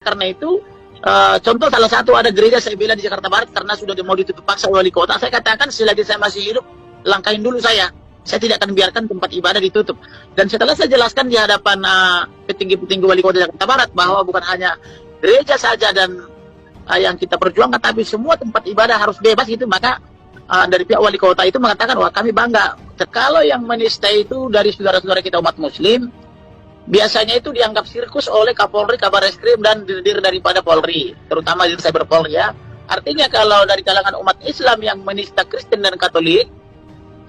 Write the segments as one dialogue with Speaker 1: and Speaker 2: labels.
Speaker 1: Karena itu, contoh salah satu ada gereja saya bilang di Jakarta Barat karena sudah mau ditutup paksa wali kota. Saya katakan selagi saya masih hidup, langkahin dulu saya. Saya tidak akan biarkan tempat ibadah ditutup. Dan setelah saya jelaskan di hadapan petinggi-petinggi wali kota Jakarta Barat bahwa bukan hanya gereja saja dan yang kita perjuangkan, tapi semua tempat ibadah harus bebas gitu, maka dari pihak wali kota itu mengatakan, wah kami bangga. Kalau yang menista itu dari saudara-saudara kita umat muslim, biasanya itu dianggap sirkus oleh Kapolri, Kabar Eskrim, dan dir daripada Polri, terutama dir Cyber Polri ya. Artinya kalau dari kalangan umat Islam yang menista Kristen dan Katolik,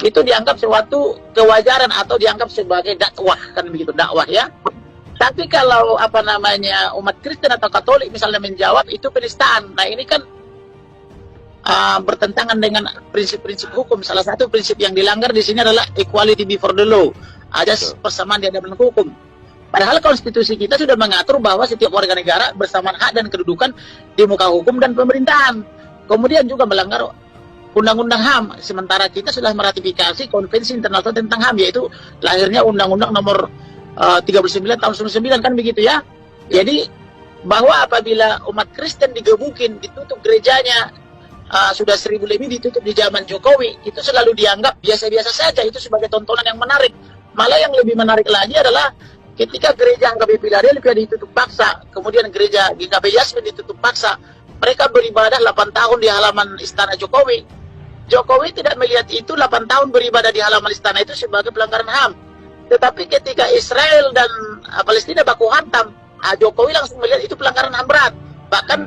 Speaker 1: itu dianggap suatu kewajaran atau dianggap sebagai dakwah, kan begitu, dakwah ya. Tapi kalau umat Kristen atau Katolik misalnya menjawab, itu penistaan. Nah ini kan bertentangan dengan prinsip-prinsip hukum. Salah satu prinsip yang dilanggar di sini adalah equality before the law, ajas persamaan di hadapan hukum. Padahal konstitusi kita sudah mengatur bahwa setiap warga negara bersamaan hak dan kedudukan di muka hukum dan pemerintahan. Kemudian juga melanggar Undang-Undang HAM, sementara kita sudah meratifikasi Konvensi Internasional tentang HAM, yaitu lahirnya Undang-Undang nomor 39 tahun 1999, kan begitu ya. Jadi bahwa apabila umat Kristen digebukin, ditutup gerejanya, sudah 1000 lebih ditutup di zaman Jokowi, itu selalu dianggap biasa-biasa saja, itu sebagai tontonan yang menarik. Malah yang lebih menarik lagi adalah ketika gereja HKBP Philadelphia ditutup paksa, kemudian gereja GKP Yasmin ditutup paksa, mereka beribadah 8 tahun di halaman istana Jokowi. Jokowi tidak melihat itu 8 tahun beribadah di halaman istana itu sebagai pelanggaran HAM. Tetapi ketika Israel dan Palestina baku hantam, Jokowi langsung melihat itu pelanggaran HAM berat. Bahkan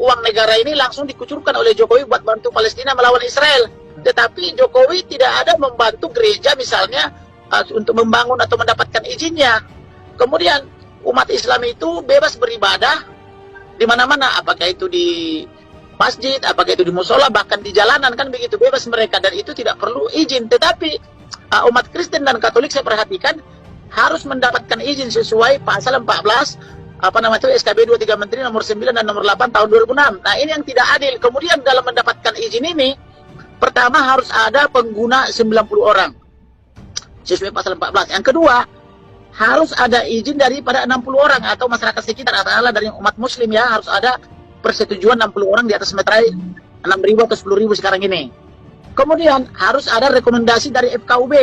Speaker 1: uang negara ini langsung dikucurkan oleh Jokowi buat bantu Palestina melawan Israel. Tetapi Jokowi tidak ada membantu gereja misalnya untuk membangun atau mendapatkan izinnya. Kemudian umat Islam itu bebas beribadah di mana-mana, apakah itu di masjid, apakah itu di musola, bahkan di jalanan, kan begitu, bebas mereka, dan itu tidak perlu izin. Tetapi umat Kristen dan Katolik saya perhatikan harus mendapatkan izin sesuai pasal 14 SKB 23 Menteri nomor 9 dan nomor 8 tahun 2006. Nah ini yang tidak adil. Kemudian dalam mendapatkan izin ini, pertama harus ada pengguna 90 orang sesuai pasal 14. Yang kedua, harus ada izin daripada 60 orang atau masyarakat sekitar, atau dari umat muslim ya, harus ada persetujuan 60 orang di atas meterai 6.000 atau 10.000 sekarang ini. Kemudian harus ada rekomendasi dari FKUB.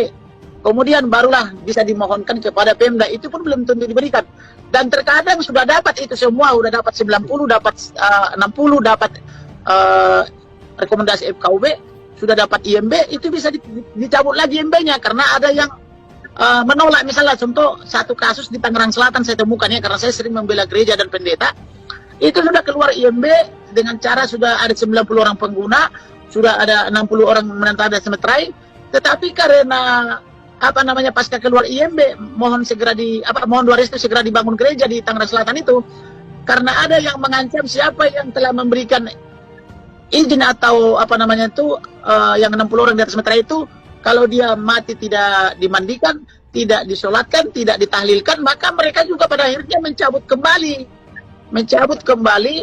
Speaker 1: Kemudian barulah bisa dimohonkan kepada Pemda, itu pun belum tentu diberikan. Dan terkadang sudah dapat itu semua, sudah dapat 90, dapat 60, dapat rekomendasi FKUB, sudah dapat IMB, itu bisa dicabut lagi IMB-nya karena ada yang menolak. Misalnya contoh satu kasus di Tangerang Selatan saya temukan ya, karena saya sering membela gereja dan pendeta. Itu sudah keluar IMB dengan cara sudah ada 90 orang pengguna, sudah ada 60 orang menantu ada semeterai, tetapi karena pasca keluar IMB mohon dua restu segera dibangun gereja di Tangerang Selatan itu, karena ada yang mengancam siapa yang telah memberikan izin atau yang 60 orang di atas meterai itu, kalau dia mati tidak dimandikan, tidak disolatkan, tidak ditahlilkan, maka mereka juga pada akhirnya mencabut kembali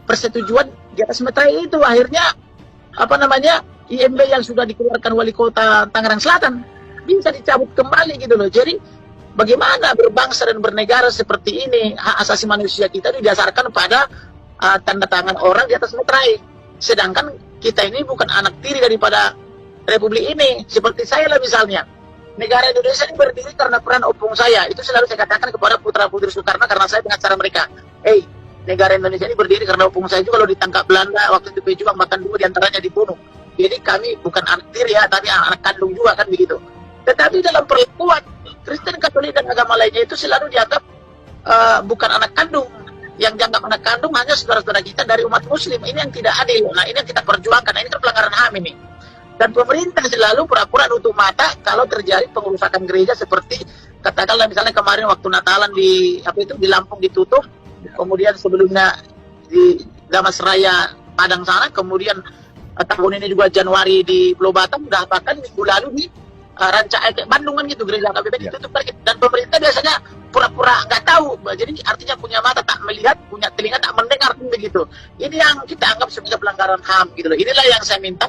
Speaker 1: persetujuan di atas meterai itu. Akhirnya IMB yang sudah dikeluarkan wali kota Tangerang Selatan bisa dicabut kembali gitu loh. Jadi bagaimana berbangsa dan bernegara seperti ini? Hak asasi manusia kita didasarkan pada tanda tangan orang di atas meterai. Sedangkan kita ini bukan anak tiri daripada republik ini. Seperti saya lah misalnya, negara Indonesia ini berdiri karena peran opung saya. Itu selalu saya katakan kepada putra-putri Soekarno karena saya pengacara mereka. Negara Indonesia ini berdiri karena opung saya juga. Kalau ditangkap Belanda waktu itu berjuang, bahkan 2 diantaranya dibunuh. Jadi kami bukan anak tiri ya, tapi anak kandung juga, kan begitu. Tetapi dalam perlakuan Kristen, Katolik, dan agama lainnya itu selalu dianggap bukan anak kandung. Yang dianggap anak kandung hanya saudara-saudara kita dari umat muslim. Ini yang tidak adil. Nah ini yang kita perjuangkan. Nah, ini kan pelanggaran HAM ini. Dan pemerintah selalu pura-pura nutup mata kalau terjadi pengerusakan gereja, seperti katakanlah misalnya kemarin waktu Natalan di Lampung ditutup, kemudian sebelumnya di Damasraya Padang sana, kemudian tahun ini juga Januari di Pulau Batam, udah bahkan minggu lalu di Ranca Ekek Bandung kan gitu, gereja KBP ditutup lagi. Dan pemerintah biasanya pura-pura nggak tahu, jadi artinya punya mata tak melihat, punya telinga tak mendengar, begitu. Ini yang kita anggap sebagai pelanggaran HAM gitu loh. Inilah yang saya minta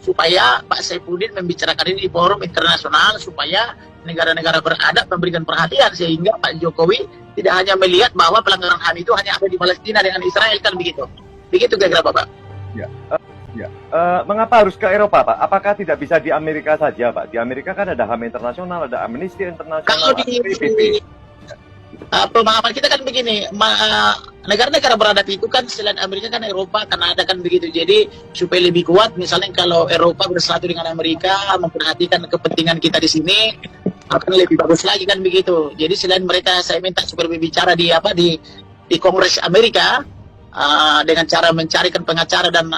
Speaker 1: supaya Pak Saifuddin membicarakan ini di forum internasional, supaya negara-negara beradab memberikan perhatian, sehingga Pak Jokowi tidak hanya melihat bahwa pelanggaran HAM itu hanya ada di Palestina dengan Israel, kan begitu. Begitu kira-kira Pak.
Speaker 2: Ya, mengapa harus ke Eropa, Pak? Apakah tidak bisa di Amerika saja, Pak? Di Amerika kan ada HAM internasional, ada Amnesty Internasional,
Speaker 1: Kalau di
Speaker 2: PBB.
Speaker 1: pemahaman kita kan begini, negara-negara beradab itu kan selain Amerika kan Eropa, Kanada kan begitu. Jadi supaya lebih kuat, misalnya kalau Eropa bersatu dengan Amerika, memperhatikan kepentingan kita di sini, akan lebih bagus lagi kan begitu. Jadi selain mereka, saya minta supaya berbicara di di Kongres Amerika, dengan cara mencarikan pengacara dan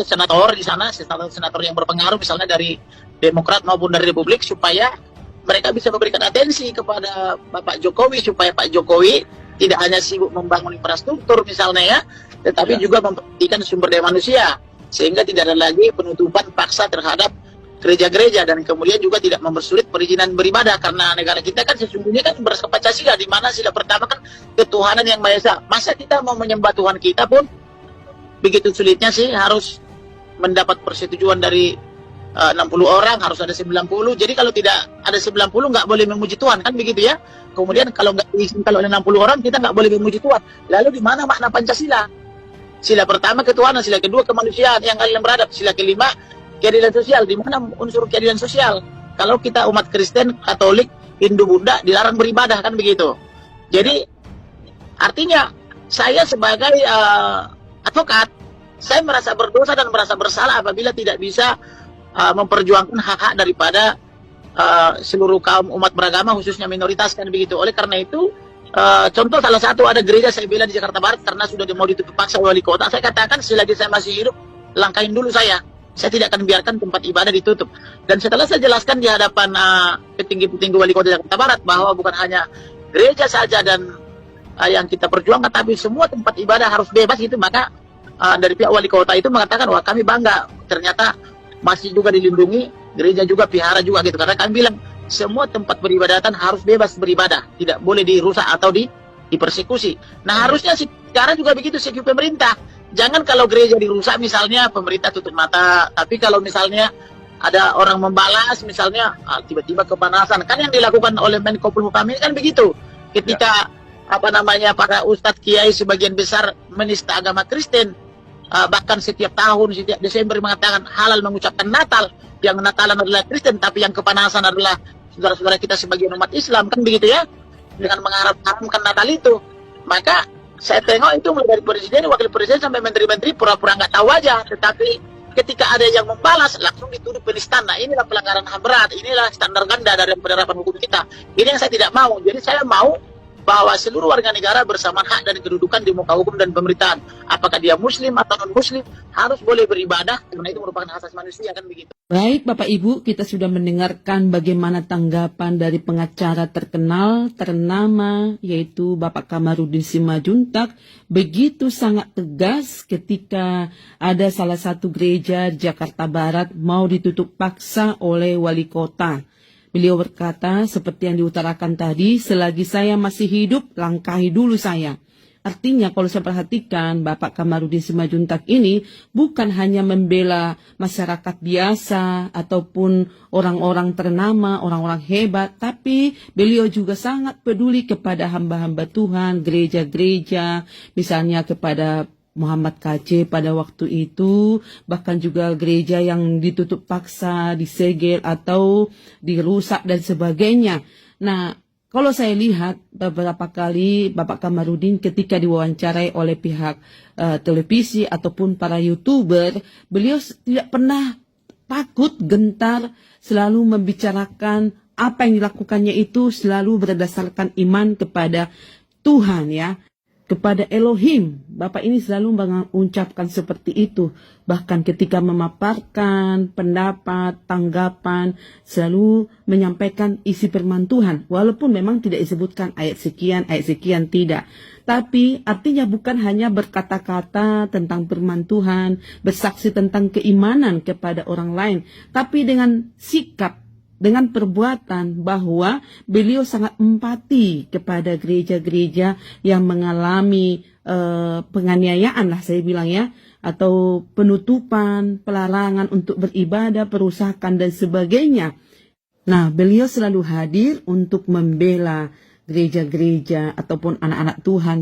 Speaker 1: senator di sana, senator yang berpengaruh misalnya dari Demokrat maupun dari Republik, supaya mereka bisa memberikan atensi kepada Bapak Jokowi, supaya Pak Jokowi tidak hanya sibuk membangun infrastruktur misalnya ya, tetapi juga memperhatikan sumber daya manusia, sehingga tidak ada lagi penutupan paksa terhadap gereja-gereja, dan kemudian juga tidak mempersulit perizinan beribadah, karena negara kita kan sesungguhnya kan berdasarkan Pancasila, di mana sila pertama kan ketuhanan yang Maha Esa. Masa kita mau menyembah Tuhan kita pun begitu sulitnya sih, harus mendapat persetujuan dari 60 orang, harus ada 90. Jadi kalau tidak ada 90 nggak boleh memuji Tuhan, kan begitu ya. Kemudian kalau nggak diizinkan oleh 60 orang, kita nggak boleh memuji Tuhan. Lalu di mana makna Pancasila? Sila pertama ketuhanan, sila kedua kemanusiaan yang adil dan beradab, sila kelima keadilan sosial. Di mana unsur keadilan sosial? Kalau kita umat Kristen, Katolik, Hindu, Buddha dilarang beribadah, kan begitu. Jadi artinya saya sebagai advokat, saya merasa berdosa dan merasa bersalah apabila tidak bisa memperjuangkan hak-hak daripada seluruh kaum umat beragama, khususnya minoritas, kan begitu. Oleh karena itu, contoh salah satu ada gereja saya bela di Jakarta Barat karena sudah mau ditutup paksa wali kota. Saya katakan selagi saya masih hidup, langkahin dulu saya tidak akan biarkan tempat ibadah ditutup. Dan setelah saya jelaskan di hadapan petinggi-petinggi wali kota Jakarta Barat bahwa bukan hanya gereja saja dan yang kita perjuangkan, tapi semua tempat ibadah harus bebas gitu, maka dari pihak wali kota itu mengatakan, wah kami bangga, ternyata masih juga dilindungi, gereja juga, vihara juga gitu. Karena kami bilang semua tempat beribadatan harus bebas beribadah, tidak boleh dirusak atau dipersekusi. Nah harusnya sekarang juga begitu segi pemerintah. Jangan kalau gereja dirusak misalnya pemerintah tutup mata, tapi kalau misalnya ada orang membalas misalnya tiba-tiba kepanasan, kan yang dilakukan oleh Menko Polhukam ini kan begitu. Ketika para ustadz kiai sebagian besar menista agama Kristen, bahkan setiap tahun, setiap Desember mengatakan halal mengucapkan Natal, yang Natalan adalah Kristen, tapi yang kepanasan adalah saudara-saudara kita sebagian umat Islam, kan begitu ya, dengan mengharamkan Natal itu. Maka saya tengok itu mulai dari presiden, wakil presiden sampai menteri-menteri pura-pura nggak tahu aja, tetapi ketika ada yang membalas langsung dituduh penistaan. Nah inilah pelanggaran HAM berat, inilah standar ganda dari penerapan hukum kita. Ini yang saya tidak mau. Jadi saya mau bahwa seluruh warga negara bersamaan hak dan kedudukan di muka hukum dan pemerintahan. Apakah dia muslim atau non-muslim, harus boleh beribadah, karena itu merupakan hak asasi manusia, kan begitu.
Speaker 3: Baik Bapak Ibu, kita sudah mendengarkan bagaimana tanggapan dari pengacara terkenal, ternama, yaitu Bapak Kamarudin Simajuntak, begitu sangat tegas ketika ada salah satu gereja di Jakarta Barat mau ditutup paksa oleh wali kota. Beliau berkata, seperti yang diutarakan tadi, selagi saya masih hidup, langkahi dulu saya. Artinya kalau saya perhatikan, Bapak Kamarudin Simajuntak ini bukan hanya membela masyarakat biasa ataupun orang-orang ternama, orang-orang hebat, tapi beliau juga sangat peduli kepada hamba-hamba Tuhan, gereja-gereja, misalnya kepada Muhammad KC pada waktu itu, bahkan juga gereja yang ditutup paksa, disegel atau dirusak dan sebagainya. Nah, kalau saya lihat beberapa kali Bapak Kamarudin ketika diwawancarai oleh pihak televisi ataupun para YouTuber, beliau tidak pernah takut, gentar, selalu membicarakan apa yang dilakukannya itu selalu berdasarkan iman kepada Tuhan ya. Kepada Elohim, Bapak ini selalu mengucapkan seperti itu. Bahkan ketika memaparkan pendapat, tanggapan, selalu menyampaikan isi firman Tuhan. Walaupun memang tidak disebutkan ayat sekian, tidak. Tapi artinya bukan hanya berkata-kata tentang firman Tuhan, bersaksi tentang keimanan kepada orang lain. Tapi dengan sikap, dengan perbuatan bahwa beliau sangat empati kepada gereja-gereja yang mengalami penganiayaan lah saya bilang ya, atau penutupan, pelarangan untuk beribadah, perusakan dan sebagainya. Nah, beliau selalu hadir untuk membela gereja-gereja ataupun anak-anak Tuhan